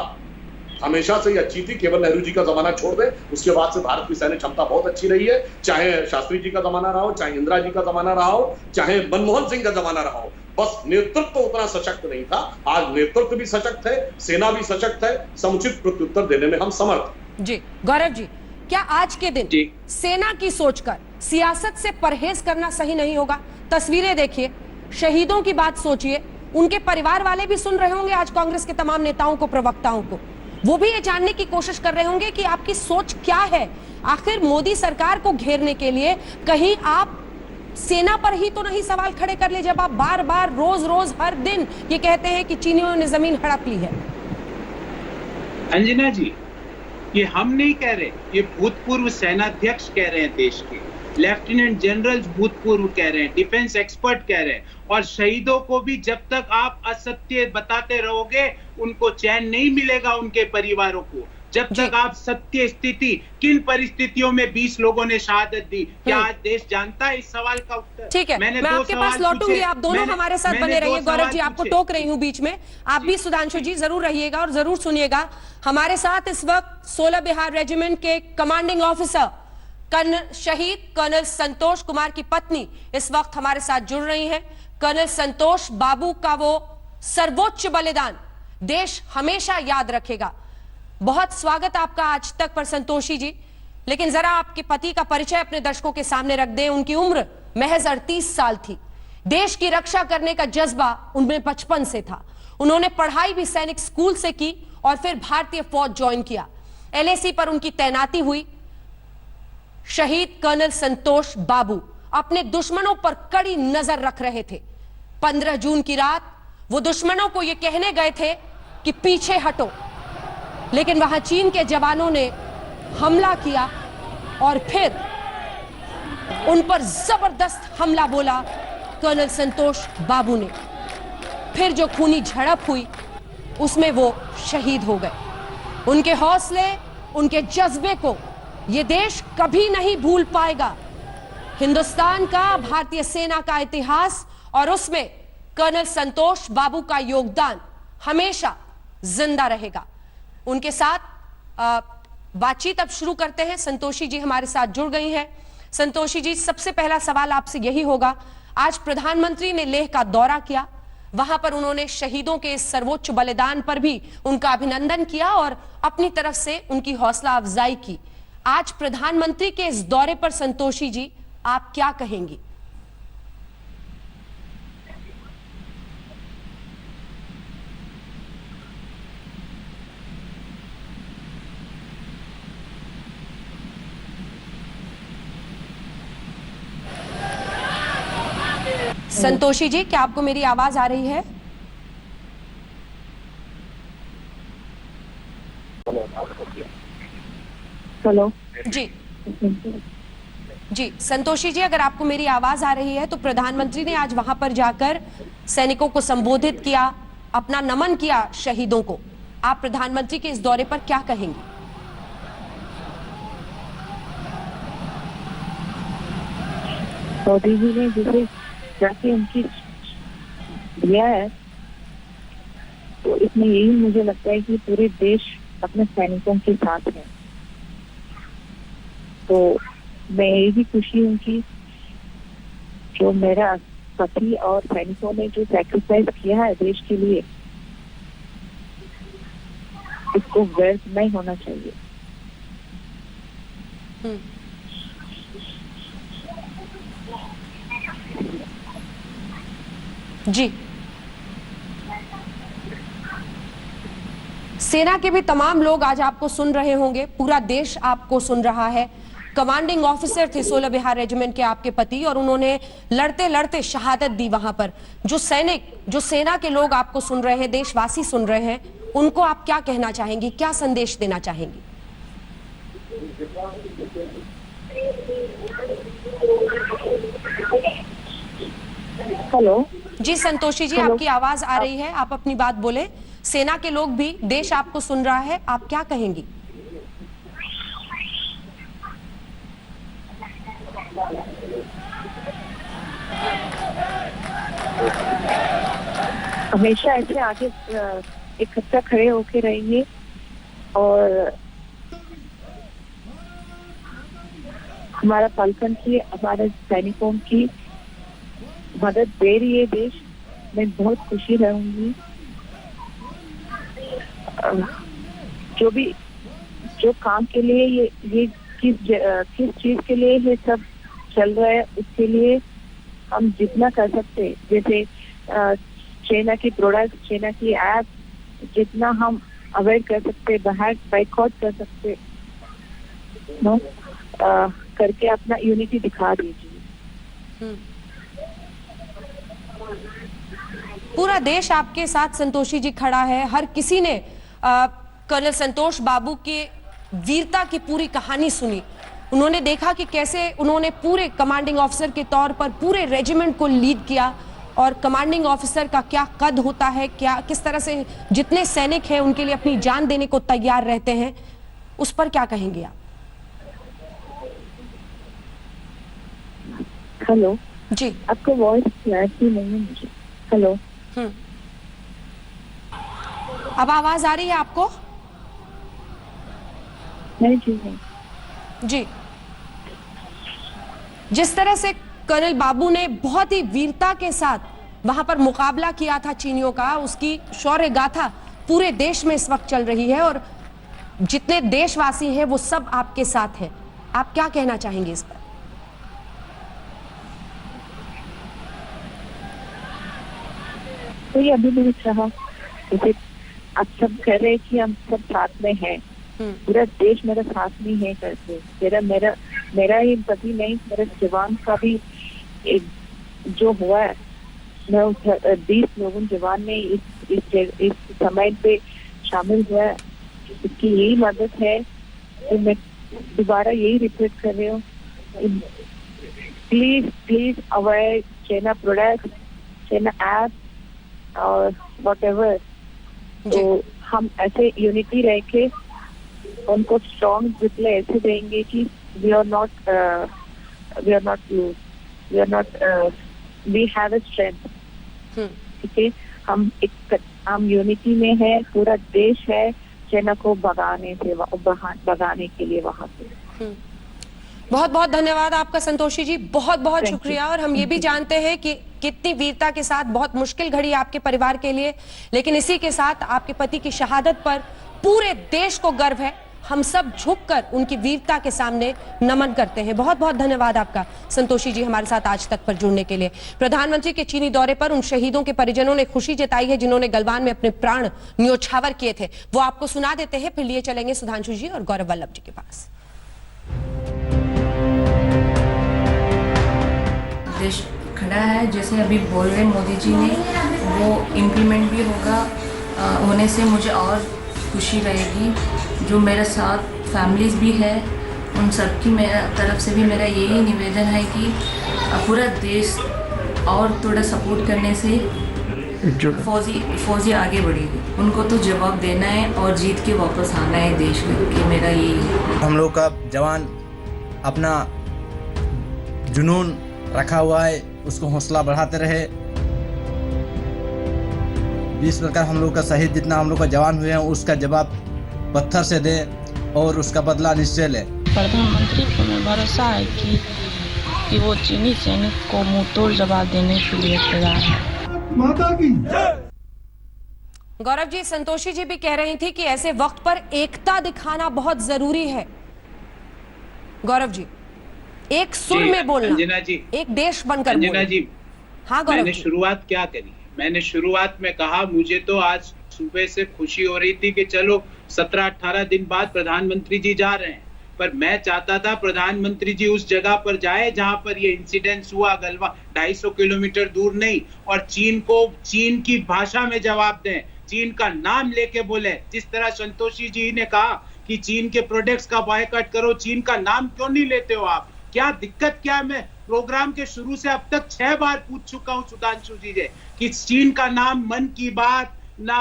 हमेशा से ही अच्छी थी। केवल नेहरू जी का जमाना छोड़ दें, उसके बाद से भारत की सैन्य क्षमता बहुत अच्छी रही है। चाहे शास्त्री जी का जमाना रहा हो, चाहे इंदिरा जी का जमाना रहा हो, चाहे मनमोहन सिंह का जमाना रहा हो, बस नेतृत्व उतना सशक्त नहीं था। आज नेतृत्व भी सशक्त है, सेना भी सशक्त है, समुचित प्रत्युत्तर देने में हम समर्थ हैं। जी गौरव जी, क्या आज के दिन सेना की सोचकर सियासत से परहेज करना सही नहीं होगा? तस्वीरें देखिए, शहीदों की बात सोचिए, उनके परिवार वाले भी सुन रहे होंगे आज कांग्रेस के तमाम नेताओं को, प्रवक्ताओं को। वो भी ये जानने की कोशिश कर रहे होंगे कि आपकी सोच क्या है। आखिर मोदी सरकार को घेरने के लिए कहीं आप सेना पर ही तो नहीं सवाल खड़े कर ले, जब आप बार बार रोज रोज हर दिन ये कहते हैं कि चीनियों ने जमीन हड़प ली है? अंजना जी, ये हम नहीं कह रहे, ये भूतपूर्व सेनाध्यक्ष कह रहे हैं, देश के लेफ्टिनेंट जनरल भूतपूर्व कह रहे हैं, डिफेंस एक्सपर्ट कह रहे हैं। और शहीदों को भी जब तक आप असत्य बताते रहोगे उनको चैन नहीं मिलेगा, उनके परिवारों को। जब तक आप सत्य स्थिति, किन परिस्थितियों में 20 लोगों ने शहादत दी, क्या आज देश जानता है? इस सवाल का उत्तर ठीक है, मैं आपके पास लौटूंगी। आप दोनों हमारे साथ बने रहिए। गौरव जी, आपको टोक रही हूं बीच में, आप भी सुधांशु जी जरूर रहिएगा और जरूर सुनिएगा। हमारे साथ इस वक्त 16 बिहार रेजिमेंट के कमांडिंग ऑफिसर शहीद कर्नल संतोष कुमार की पत्नी इस वक्त हमारे साथ जुड़ रही हैं। कर्नल संतोष बाबू का वो सर्वोच्च बलिदान देश हमेशा याद रखेगा। बहुत स्वागत आपका आज तक पर संतोषी जी, लेकिन जरा आपके पति का परिचय अपने दर्शकों के सामने रख दें। उनकी उम्र महज 38 साल थी। देश की रक्षा करने का जज्बा उनमें बचपन से था। उन्होंने पढ़ाई भी सैनिक स्कूल से की और फिर भारतीय फौज ज्वाइन किया। एलएसी पर उनकी तैनाती हुई। शहीद कर्नल संतोष बाबू अपने दुश्मनों पर कड़ी नजर रख रहे थे। 15 जून की रात वो दुश्मनों को यह कहने गए थे कि पीछे हटो, लेकिन वहां चीन के जवानों ने हमला किया और फिर उन पर जबरदस्त हमला बोला कर्नल संतोष बाबू ने। फिर जो खूनी झड़प हुई उसमें वो शहीद हो गए। उनके हौसले, उनके जज्बे को ये देश कभी नहीं भूल पाएगा। हिंदुस्तान का, भारतीय सेना का इतिहास और उसमें कर्नल संतोष बाबू का योगदान हमेशा जिंदा रहेगा। उनके साथ बातचीत अब शुरू करते हैं। संतोषी जी हमारे साथ जुड़ गई हैं। संतोषी जी, सबसे पहला सवाल आपसे यही होगा, आज प्रधानमंत्री ने लेह का दौरा किया, वहां पर उन्होंने शहीदों के इस सर्वोच्च बलिदान पर भी उनका अभिनंदन किया और अपनी तरफ से उनकी हौसला अफजाई की। आज प्रधानमंत्री के इस दौरे पर संतोषी जी आप क्या कहेंगी? संतोषी जी, क्या आपको मेरी आवाज आ रही है? हेलो जी जी, संतोषी जी, अगर आपको मेरी आवाज आ रही है तो प्रधानमंत्री ने आज वहां पर जाकर सैनिकों को संबोधित किया, अपना नमन किया शहीदों को। आप प्रधानमंत्री के इस दौरे पर क्या कहेंगे? मोदी जी ने जिसे जाके उनकी दिया है, तो इसमें यही मुझे लगता है कि पूरे देश अपने सैनिकों के साथ है। तो मैं यही खुशी हूँ कि जो मेरा पति और सैनिकों ने जो सैक्रिफाइस किया है देश के लिए, इसको व्यर्थ नहीं होना चाहिए। जी, सेना के भी तमाम लोग आज आपको सुन रहे होंगे, पूरा देश आपको सुन रहा है। कमांडिंग ऑफिसर थे 16 बिहार रेजिमेंट के आपके पति, और उन्होंने लड़ते लड़ते शहादत दी वहां पर। जो सैनिक, जो सेना के लोग आपको सुन रहे हैं, देशवासी सुन रहे हैं, उनको आप क्या कहना चाहेंगी, क्या संदेश देना चाहेंगी? हेलो जी संतोषी जी, आपकी आवाज आ रही है, आप अपनी बात बोले। सेना के लोग भी, देश आपको सुन रहा है, आप क्या कहेंगी? हमेशा ऐसे आगे इकट्ठा खड़े होके रहिए और हमारा फाल्कन की, हमारे सैनिकों की मदद दे रही है देश। मैं बहुत खुशी रहूंगी। जो काम के लिए ये किस चीज के लिए ये सब चल रहा है, उसके लिए हम जितना कर सकते, जैसे चाइना की प्रोडक्ट, चाइना की ऐप, जितना हम अवॉइड कर सकते, बाहर बाइकआउट कर सकते, करके अपना यूनिटी दिखा दीजिए। पूरा देश आपके साथ संतोषी जी खड़ा है। हर किसी ने कर्नल संतोष बाबू की वीरता की पूरी कहानी सुनी। उन्होंने देखा कि कैसे उन्होंने पूरे कमांडिंग ऑफिसर के तौर पर पूरे रेजिमेंट को लीड किया, और कमांडिंग ऑफिसर का क्या कद होता है, क्या किस तरह से जितने सैनिक हैं उनके लिए अपनी जान देने को तैयार रहते हैं, उस पर क्या कहेंगे आप? हेलो जी, आपको वॉइस क्लैरिटी नहीं है मुझे। हेलो, अब आवाज आ रही है आपको? नहीं जी, नहीं। जी, जिस तरह से कर्नल बाबू ने बहुत ही वीरता के साथ वहां पर मुकाबला किया था चीनियों का, उसकी शौर्य गाथा पूरे देश में इस वक्त चल रही है, और जितने देशवासी हैं वो सब आपके साथ हैं। आप क्या कहना चाहेंगे इस पर? तो ये अभी भी रहा, जैसे आप सब कह रहे हैं कि हम सब साथ में हैं, पूरा देश मेरा साथ में है करके। मेरा ही पति नहीं, मेरे जवान का भी एक जो हुआ है, मैं 20 लोगों जवान में इस समय पे शामिल हुआ है, इसकी यही मदद है। तो मैं दोबारा यही रिपीट कर रही हूँ, please avoid China product, China app और व्हाटएवर। तो हम ऐसे यूनिटी रह के उनको स्ट्रॉन्ग रिप्लाई ऐसे देंगे कि वी हैव अ स्ट्रेंथ। ठीक है, हम यूनिटी में है, पूरा देश है चाइना को भगाने के लिए वहां से। बहुत बहुत धन्यवाद आपका संतोषी जी, बहुत बहुत शुक्रिया। और हम ये भी जानते हैं कि कितनी वीरता के साथ, बहुत मुश्किल घड़ी आपके परिवार के लिए, लेकिन इसी के साथ आपके पति की शहादत पर पूरे देश को गर्व है। हम सब झुककर उनकी वीरता के सामने नमन करते हैं। बहुत बहुत धन्यवाद आपका संतोषी जी, हमारे साथ आज तक पर जुड़ने के लिए। प्रधानमंत्री के चीनी दौरे पर उन शहीदों के परिजनों ने खुशी जताई है जिन्होंने गलवान में अपने प्राण न्योछावर किए थे। वो आपको सुना देते हैं, फिर लिए चलेंगे सुधांशु जी और गौरव वल्लभ जी के पास। देश खड़ा है, जैसे अभी बोल रहे मोदी जी ने, वो इम्प्लीमेंट भी होगा। होने से मुझे और खुशी रहेगी। जो मेरे साथ फैमिलीज भी है, उन सब की मेरा तरफ से भी मेरा यही निवेदन है कि पूरा देश और थोड़ा सपोर्ट करने से फौजी आगे बढ़ेगी। उनको तो जवाब देना है और जीत के वापस आना है देश में, कि मेरा यही है। हम लोग का जवान अपना जुनून रखा हुआ है, उसको हौसला बढ़ाते रहे। 20 प्रकार हम लोग का शहीद जितना हम लोग का जवान हुए हैं, उसका जवाब पत्थर से दे और उसका बदला निश्चय ले। प्रधानमंत्री को मैं भरोसा है कि वो चीनी सैनिक को मुंह तोड़ जवाब देने के लिए तैयार है। माता की गौरव जी, संतोषी जी भी कह रही थी कि ऐसे वक्त पर एकता दिखाना बहुत जरूरी है। गौरव जी, एक सुर में बोलना, अंजना जी, एक देश बनकर अंजना बोलना। जी, हाँ गौरव मैंने जी। शुरुआत क्या करी? मैंने शुरुआत में कहा मुझे तो आज सुबह से खुशी हो रही थी कि चलो 17-18 दिन बाद प्रधानमंत्री जी जा रहे हैं, पर मैं चाहता था प्रधानमंत्री जी उस जगह पर जाए जहां पर ये इंसिडेंस हुआ, गलवा 250 किलोमीटर दूर नहीं, और चीन को चीन की भाषा में जवाब दें, चीन का नाम लेके बोले। जिस तरह संतोषी जी ने कहा कि चीन के प्रोडक्ट्स का बायकॉट करो, चीन का नाम क्यों नहीं लेते हो आप? क्या दिक्कत क्या है? मैं प्रोग्राम के शुरू से अब तक 6 बार पूछ चुका हूं सुधांशु जी से कि चीन का नाम मन की बात, ना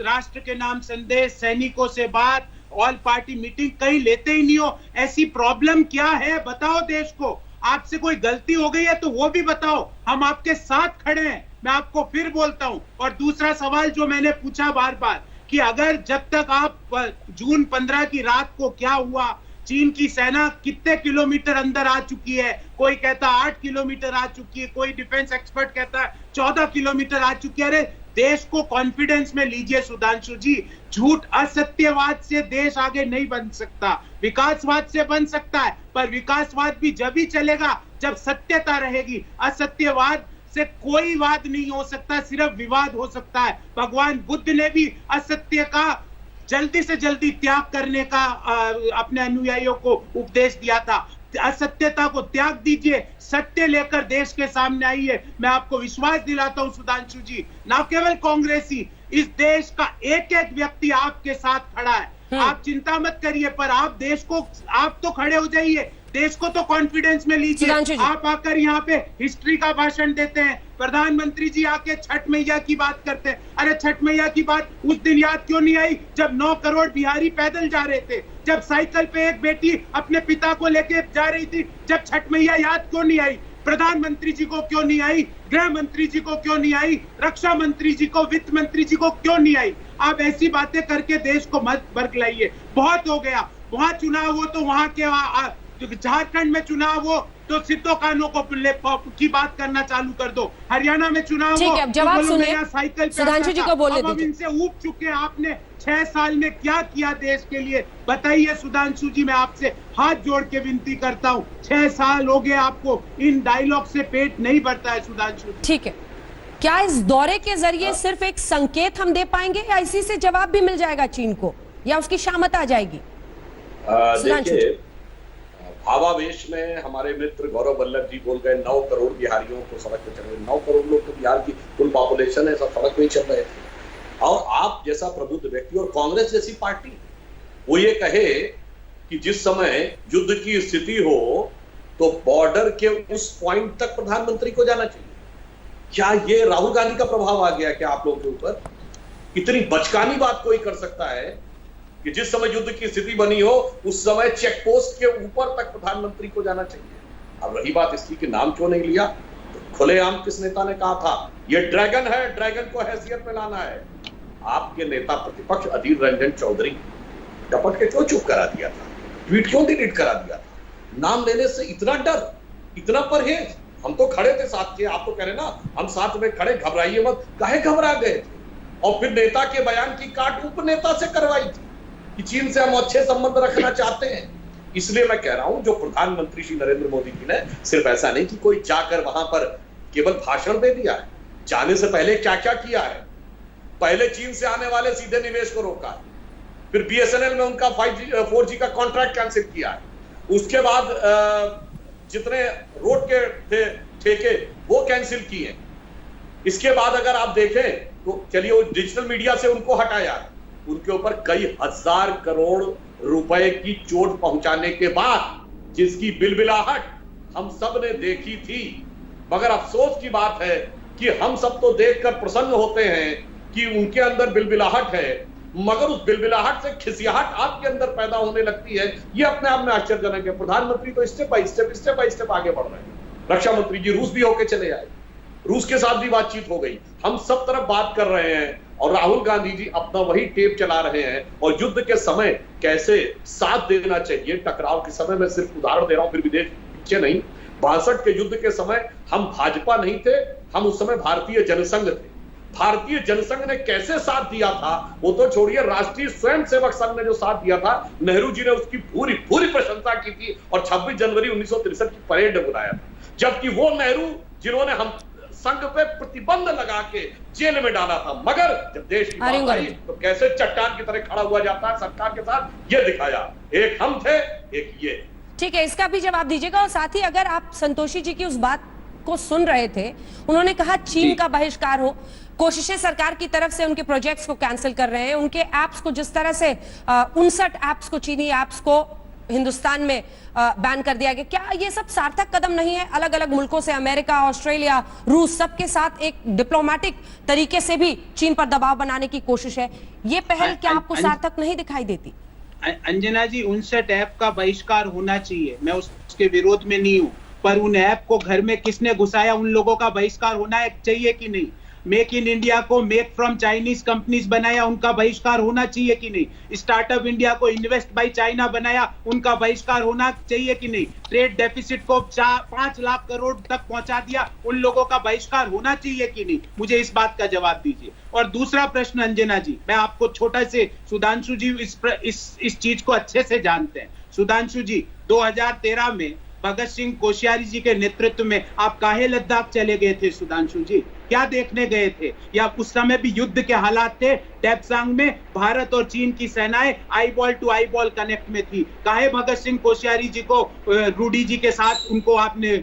राष्ट्र के नाम संदेश, सैनिकों से बात, ऑल पार्टी मीटिंग कहीं लेते ही नहीं हो। ऐसी प्रॉब्लम क्या है बताओ देश को। आपसे कोई गलती हो गई है तो वो भी बताओ, हम आपके साथ खड़े हैं। मैं आपको फिर बोलता हूं। और दूसरा सवाल जो मैंने पूछा बार बार कि अगर जब तक आप जून 15 की रात को क्या हुआ, चीन की सेना कितने किलोमीटर अंदर आ चुकी है, कोई कहता 8 किलोमीटर आ चुकी है, कोई डिफेंस एक्सपर्ट कहता है 14 किलोमीटर आ चुकी है। अरे देश को कॉन्फिडेंस में लीजिए सुधांशु जी। झूठ असत्यवाद से देश आगे नहीं बन सकता, विकासवाद से बन सकता है, पर विकासवाद भी जब ही चलेगा जब सत्यता रहेगी। असत्यवाद से कोई वाद नहीं हो सकता, सिर्फ विवाद हो सकता है। भगवान बुद्ध ने भी असत्य का जल्दी से जल्दी त्याग करने का अपने अनुयायियों को उपदेश दिया था। असत्यता को त्याग दीजिए, सत्य लेकर देश के सामने आइए। मैं आपको विश्वास दिलाता हूं सुधांशु जी, ना केवल कांग्रेसी, इस देश का एक एक व्यक्ति आपके साथ खड़ा है। आप चिंता मत करिए, पर आप देश को, आप तो खड़े हो जाइए, देश को तो कॉन्फिडेंस में लीजिए। आप आकर यहाँ पे हिस्ट्री का भाषण देते हैं, प्रधानमंत्री जी आके छठ मैया की बात करते हैं। अरे छठ मैया की बात उस दिन याद क्यों नहीं आई जब 9 करोड़ बिहारी पैदल जा रहे थे, जब साइकिल पे एक बेटी अपने पिता को लेके जा रही थी, जब छठ मैया याद क्यों नहीं आई? प्रधानमंत्री जी को क्यों नहीं आई? गृह मंत्री जी को क्यों नहीं आई? रक्षा मंत्री जी को, वित्त मंत्री जी को क्यों नहीं आई? आप ऐसी बातें करके देश को मत बरगलाइए, बहुत हो गया। वहां चुनाव हो तो वहां के झारखंड में चुनाव हो तो सिद्धो कानों को की बात करना चालू कर दो। हरियाणा में चुनाव हो अब जवाब सुनिए, साइकिल सुधांशु जी को बोलने दीजिए। इनसे ऊब चुके हैं। आपने 6 साल में क्या किया देश के लिए बताइए सुधांशु जी। मैं आपसे हाथ जोड़ के विनती करता हूँ, 6 साल हो गए आपको, इन डायलॉग से पेट नहीं भरता है सुधांशु। ठीक है, क्या इस दौरे के जरिए सिर्फ एक संकेत हम दे पाएंगे या इसी से जवाब भी मिल जाएगा चीन को, या उसकी शामत आ जाएगी? देखिए, भावावेश में हमारे मित्र गौरव वल्लभ जी बोल गए 9 करोड़ बिहारियों को सड़क पे चल रहे। 9 करोड़ लोग तो बिहार की कुल पॉपुलेशन है, सब सड़क पे ही चल रहे थे। और आप जैसा प्रबुद्ध व्यक्ति और कांग्रेस जैसी पार्टी वो ये कहे कि जिस समय युद्ध की स्थिति हो तो बॉर्डर के उस पॉइंट तक प्रधानमंत्री को जाना चाहिए। क्या ये राहुल गांधी का प्रभाव आ गया क्या आप लोगों के ऊपर? इतनी बचकानी बात कोई कर सकता है कि जिस समय युद्ध की स्थिति बनी हो उस समय चेक पोस्ट के ऊपर तक प्रधानमंत्री को जाना चाहिए। अब रही बात इसकी कि नाम क्यों नहीं लिया, तो खुलेआम किस नेता ने कहा था ये ड्रैगन है, ड्रैगन को हैसियत में लाना है। आपके नेता प्रतिपक्ष अधीर रंजन चौधरी टपक के क्यों चुप करा दिया था? ट्वीट क्यों डिलीट करा दिया था? नाम लेने से इतना डर, इतना परहेज। हम तो खड़े थे साथ के, आप तो कह रहे ना हम साथ में खड़े, घबराइए मत। काहे घबरा गए थे? और फिर नेता के बयान की काट उपनेता से करवाई थी कि चीन से हम अच्छे संबंध रखना चाहते हैं। इसलिए मैं कह रहा हूं जो प्रधानमंत्री श्री नरेंद्र मोदी जी ने सिर्फ ऐसा नहीं कि कोई जाकर वहां पर केवल भाषण दे दिया है, जाने से पहले क्या क्या किया है। पहले चीन से आने वाले सीधे निवेश को रोका है, फिर बीएसएनएल में उनका 4G का कॉन्ट्रैक्ट कैंसिल किया है, उसके बाद जितने रोड के थे ठेके वो कैंसिल किए। इसके बाद अगर आप देखें तो चलिए वो डिजिटल मीडिया से उनको हटाया, उनके ऊपर कई हजार करोड़ रुपए की चोट पहुंचाने के बाद जिसकी बिलबिलाहट हम सब ने देखी थी, मगर अफसोस की बात है कि हम सब तो देखकर प्रसन्न होते हैं कि उनके अंदर बिलबिलाहट है, मगर उस बिलबिलाहट से खिसियाहट आपके अंदर पैदा होने लगती है। ये अपने आप में आश्चर्यजनक है। प्रधानमंत्री तो स्टेप बाय स्टेप आगे बढ़ रहे हैं। रक्षा मंत्री जी रूस भी होके चले आए, रूस के साथ भी बातचीत हो गई, हम सब तरफ बात कर रहे हैं, और राहुल गांधी जी अपना वही टेप चला रहे हैं। और युद्ध के समय कैसे साथ देना चाहिए, टकराव के समय, मैं सिर्फ उदाहरण दे रहा हूं, फिर विदेश पीछे नहीं, 62 के युद्ध के समय हम भाजपा नहीं थे, हम उस समय भारतीय जनसंघ थे। भारतीय जनसंघ ने कैसे साथ दिया था वो तो छोड़िए, राष्ट्रीय स्वयंसेवक संघ ने जो साथ दिया था, नेहरू जी ने उसकी पूरी प्रशंसा की थी और 26 जनवरी 1963 की परेड में बुलाया था। जबकि वो नेहरू जिन्होंने हम संघ पे प्रतिबंध लगा के जेल में डाला था, मगर जब देश की बात आई तो कैसे चट्टान की तरह खड़ा हुआ जाता है सरकार के साथ, ये दिखाया। एक हम थे, एक ये। ठीक है, इसका भी जवाब दीजिएगा। और साथ ही अगर आप संतोषी जी की उस बात को सुन रहे थे, उन्होंने कहा चीन का बहिष्कार हो, कोशिशें सरकार की तरफ से उनके प्रोजेक्ट्स को कैंसिल कर रहे हैं, उनके ऐप्स को जिस तरह से 59 ऐप्स को, चीनी ऐप्स को हिंदुस्तान में बैन कर दिया गया, क्या ये सब सार्थक कदम नहीं है? अलग अलग मुल्कों से, अमेरिका, ऑस्ट्रेलिया, रूस, सबके साथ एक डिप्लोमेटिक तरीके से भी चीन पर दबाव बनाने की कोशिश है, ये पहल क्या आपको सार्थक नहीं दिखाई देती? अंजना जी, 59 ऐप का बहिष्कार होना चाहिए, मैं उसके विरोध में नहीं हूं, पर उन ऐप को घर में किसने घुसाया, उन लोगों का बहिष्कार होना चाहिए कि नहीं? मेक इन इंडिया को मेक फ्रॉम चाइनीज कंपनीज बनाया, उनका बहिष्कार होना चाहिए कि नहीं? स्टार्टअप इंडिया को इन्वेस्ट बाय चाइना बनाया, उनका बहिष्कार होना चाहिए कि नहीं? ट्रेड डेफिसिट को 5 लाख करोड़ तक पहुंचा दिया, उन लोगों का बहिष्कार होना चाहिए कि नहीं? मुझे इस बात का जवाब दीजिए। और दूसरा प्रश्न अंजना जी, मैं आपको छोटा से, सुधांशु जी इस चीज को अच्छे से जानते हैं। सुधांशु जी, 2013 में भगत सिंह कोश्यारी जी के नेतृत्व में आप काहे लद्दाख चले गए थे? सुधांशु जी, क्या देखने गए थे? या उस समय भी युद्ध के हालात थे? टेपसांग में भारत और चीन की सेनाएं आईबॉल टू आईबॉल कनेक्ट में थी। काहे भगत सिंह कोश्यारी जी को, रूडी जी के साथ उनको आपने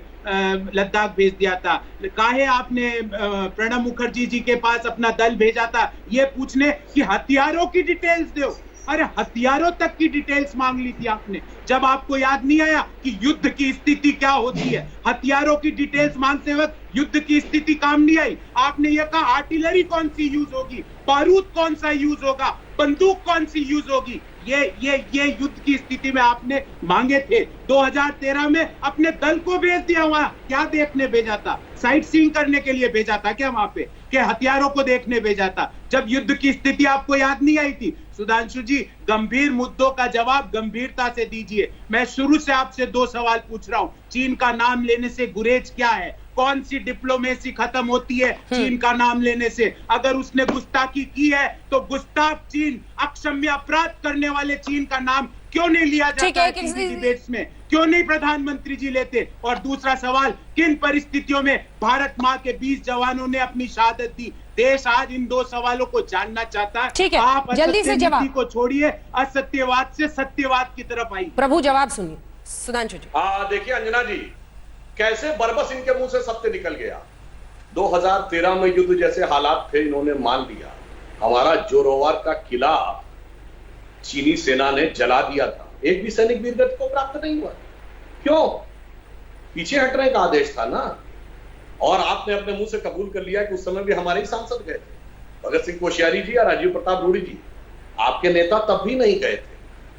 लद्दाख भेज दिया था? काहे आपने प्रणब मुखर्जी जी के पास अपना दल भेजा था? ये पूछने कि हथियारों की डिटेल्स दो। अरे हथियारों तक की डिटेल्स मांग ली थी आपने, जब आपको याद नहीं आया कि युद्ध की स्थिति क्या होती है? हथियारों की डिटेल्स मांगते वक्त युद्ध की स्थिति काम नहीं आई। आपने ये कहा आर्टिलरी कौन सी यूज होगी, बारूद कौन सा यूज होगा, बंदूक कौन सी यूज होगी, ये युद्ध की स्थिति में आपने मांगे थे। 2013 में अपने दल को भेज दिया, वहां क्या देखने भेजा था? साइट सीइंग करने के लिए भेजा था क्या वहां पे, कि हथियारों को देखने भेजा था? जब युद्ध की स्थिति आपको याद नहीं आई थी? सुधांशु जी, गंभीर मुद्दों का जवाब गंभीरता से दीजिए। मैं शुरू से आपसे 2 सवाल पूछ रहा हूं। चीन का नाम लेने से गुरेज क्या है? कौन सी डिप्लोमेसी खत्म होती है चीन का नाम लेने से? अगर उसने गुस्ताखी की है तो गुस्ताख चीन, अक्षम्य अपराध करने वाले चीन का नाम क्यों नहीं लिया जाता है टीवी डिबेट्स में? क्यों नहीं प्रधानमंत्री जी लेते? और दूसरा सवाल, किन परिस्थितियों में भारत माँ के 20 जवानों ने अपनी शहादत दी? देश आज इन 2 सवालों को जानना चाहता है। ठीक है, आप जल्दी से जवाब को छोड़िए, असत्यवाद से सत्यवाद की तरफ आइए। प्रभु जवाब सुनिए। सुधांशु जी, देखिए अंजना जी, कैसे बरबस इनके मुंह से सत्य निकल गया। 2013 में युद्ध जैसे हालात थे, इन्होंने मान लिया। हमारा जोरोवार का किला चीनी सेना ने जला दिया था, एक भी सैनिक वीरगति को प्राप्त नहीं हुआ। क्यों? पीछे हटने का आदेश था ना। और आपने अपने मुंह से कबूल कर लिया कि उस समय भी हमारे ही सांसद गए थे, भगत सिंह कोश्यारी जी या राजीव प्रताप रूडी जी। आपके नेता तब भी नहीं गए थे।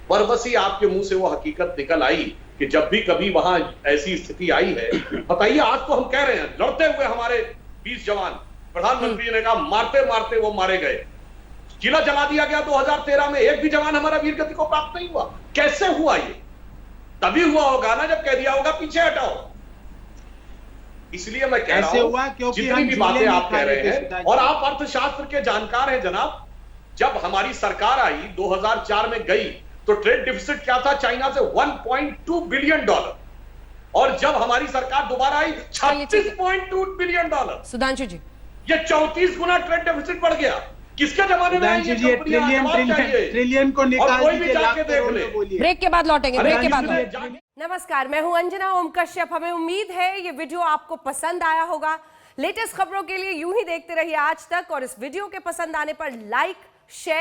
बरबसी आपके मुंह से वो हकीकत निकल आई कि जब भी कभी वहां ऐसी स्थिति आई है, बताइए, आज तो हम कह रहे हैं लड़ते हुए हमारे 20 जवान, प्रधानमंत्री जी ने कहा मारते मारते वो मारे गए। किला जला दिया गया 2013 में, एक भी जवान हमारा वीरगति को प्राप्त नहीं हुआ। कैसे हुआ? ये तभी हुआ होगा ना जब कह दिया होगा पीछे हटाओ। इसलिए मैं कह रहा हूं, जितनी भी बातें आप कह रहे हैं, और आप अर्थशास्त्र के जानकार हैं जनाब, जब हमारी सरकार आई 2004 में गई तो ट्रेड डिफिसिट क्या था चाइना से? $1.2 बिलियन। और जब हमारी सरकार दोबारा आई, $36.2 बिलियन। सुधांशु जी, ये 34 गुना ट्रेड डिफिसिट बढ़ गया। किसके जमाने में आई ये कंपनियां? जवाब चाहिए। ट्रिलियन को निकाल कोई भी दीजिए, जाके लाख देख करोड़ ले। में बोलिए। ब्रेक के बाद लौटेंगे, ब्रेक के बाद अरे लौटेंगे। नमस्कार, मैं हूं अंजना ओम कश्यप। हमें उम्मीद है ये वीडियो आपको पसंद आया होगा। लेटेस्ट खबरों के लिए यूं ही देखते रहिए आज तक, और इस वीडियो के पसंद आने पर लाइक, शेयर